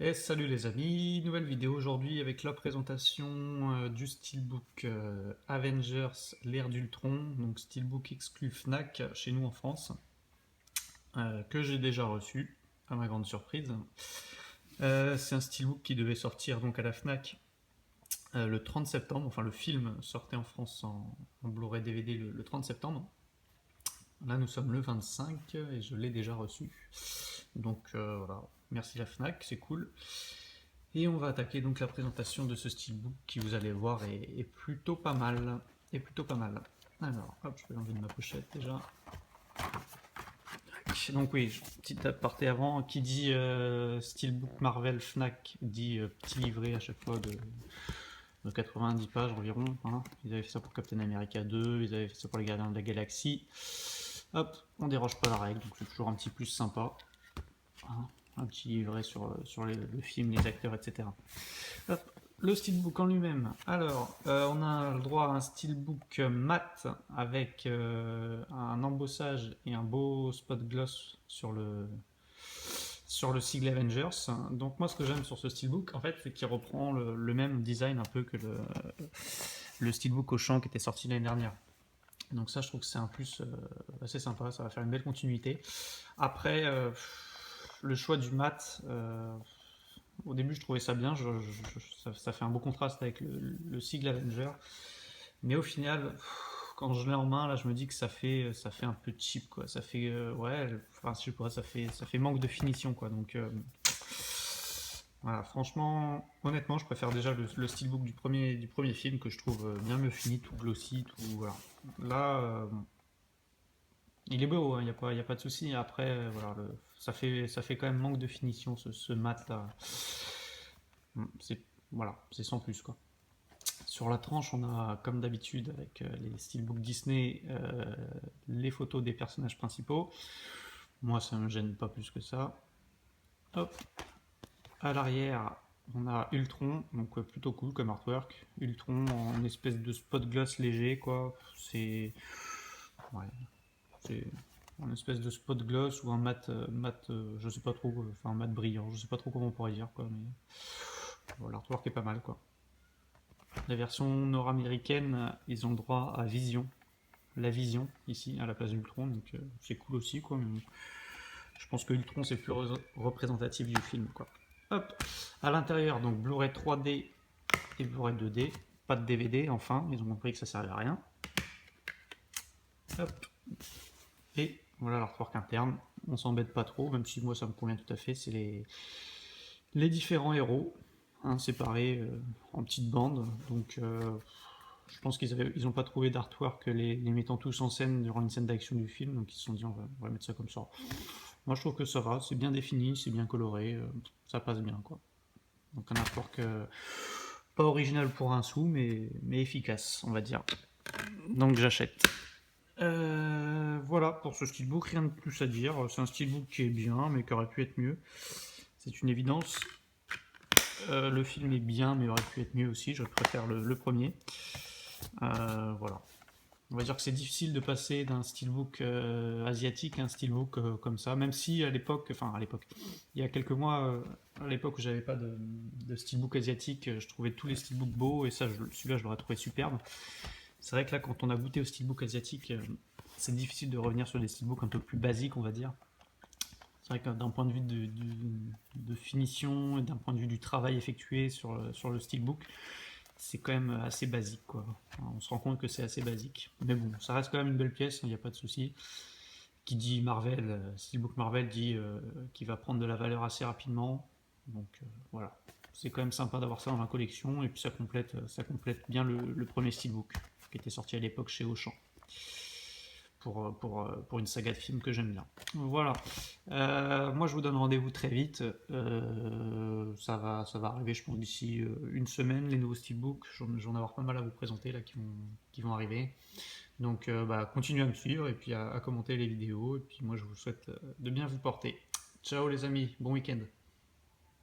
Et salut les amis, nouvelle vidéo aujourd'hui avec la présentation du steelbook Avengers l'ère d'Ultron, donc steelbook exclu Fnac chez nous en France, que j'ai déjà reçu, à ma grande surprise. C'est un steelbook qui devait sortir donc à la Fnac le 30 septembre, enfin le film sortait en France en Blu-ray DVD le 30 septembre. Là nous sommes le 25 et je l'ai déjà reçu. Donc voilà, merci la Fnac, c'est cool. Et on va attaquer donc la présentation de ce steelbook qui, vous allez voir, est plutôt pas mal. Est plutôt pas mal. Alors, hop, je peux l'enlever de ma pochette déjà. Donc oui, petite aparté avant, qui dit steelbook Marvel Fnac dit petit livret à chaque fois de 90 pages environ. Hein. Ils avaient fait ça pour Captain America 2, ils avaient fait ça pour les Gardiens de la Galaxie. Hop, on déroge pas la règle, donc c'est toujours un petit plus sympa. Hein. Un petit livret sur le film, les acteurs, etc. Hop, le steelbook en lui-même. Alors, on a le droit à un steelbook mat avec un embossage et un beau spot gloss sur le sigle Avengers. Donc moi, ce que j'aime sur ce steelbook, en fait, c'est qu'il reprend le même design un peu que le steelbook Auchan qui était sorti l'année dernière. Donc ça, je trouve que c'est un plus assez sympa, ça va faire une belle continuité. Après, le choix du mat, au début je trouvais ça bien, ça fait un beau contraste avec le sigle Avenger, mais au final, quand je l'ai en main, là je me dis que ça fait un peu cheap, quoi. Ça fait, ouais, enfin, je sais pas, ça fait manque de finition, quoi. Donc voilà, franchement, honnêtement, je préfère déjà le steelbook du premier film que je trouve bien mieux fini, tout glossy, tout. Voilà. Là, bon, il est beau, il n'y a pas de souci. Après, voilà, ça fait quand même manque de finition ce mat là. C'est voilà, c'est sans plus quoi. Sur la tranche, on a comme d'habitude avec les steelbooks Disney les photos des personnages principaux. Moi, ça me gêne pas plus que ça. Hop. À l'arrière, on a Ultron, donc plutôt cool comme artwork. Ultron en espèce de spot gloss léger quoi. Ouais, c'est une espèce de spot gloss ou un mat, je sais pas trop, enfin un mat brillant, je sais pas trop comment on pourrait dire quoi, mais bon, l'artwork est pas mal quoi. La version nord-américaine, ils ont le droit à Vision, la Vision ici à la place d'Ultron, donc c'est cool aussi quoi. Mais je pense que Ultron c'est plus représentatif du film quoi. Hop, à l'intérieur donc Blu-ray 3D et Blu-ray 2D, pas de DVD enfin, ils ont compris que ça servait à rien. Hop, et voilà l'artwork interne. On s'embête pas trop, même si moi ça me convient tout à fait. C'est les différents héros, hein, séparés en petites bandes. Donc je pense qu'ils n'ont pas trouvé d'artwork les mettant tous en scène durant une scène d'action du film, donc ils se sont dit on va mettre ça comme ça. Moi je trouve que ça va, c'est bien défini, c'est bien coloré, ça passe bien quoi. Donc un artwork pas original pour un sou, mais efficace, on va dire. Donc j'achète. Voilà pour ce steelbook, rien de plus à dire. C'est un steelbook qui est bien, mais qui aurait pu être mieux. C'est une évidence. Le film est bien, mais aurait pu être mieux aussi. Je préfère le premier. Voilà. On va dire que c'est difficile de passer d'un steelbook asiatique à un steelbook comme ça, même si à l'époque, il y a quelques mois, à l'époque où j'avais pas de steelbook asiatique, je trouvais tous les steelbooks beaux et ça, celui-là, je l'aurais trouvé superbe. C'est vrai que là, quand on a goûté au steelbook asiatique, c'est difficile de revenir sur des steelbooks un peu plus basiques, on va dire. C'est vrai que d'un point de vue de finition et d'un point de vue du travail effectué sur le steelbook, c'est quand même assez basique, quoi. On se rend compte que c'est assez basique. Mais bon, ça reste quand même une belle pièce, il n'y a pas de souci. Qui dit Marvel, Steelbook Marvel dit qu'il va prendre de la valeur assez rapidement. Donc voilà. C'est quand même sympa d'avoir ça dans la collection et puis ça complète bien le premier Steelbook qui était sorti à l'époque chez Auchan pour une saga de films que j'aime bien. Voilà. Moi, je vous donne rendez-vous très vite. Ça va arriver, je pense, d'ici une semaine, les nouveaux steelbooks. J'en vais avoir pas mal à vous présenter là qui vont arriver. Donc, continuez à me suivre et puis à commenter les vidéos. Et puis, moi, je vous souhaite de bien vous porter. Ciao les amis, bon week-end.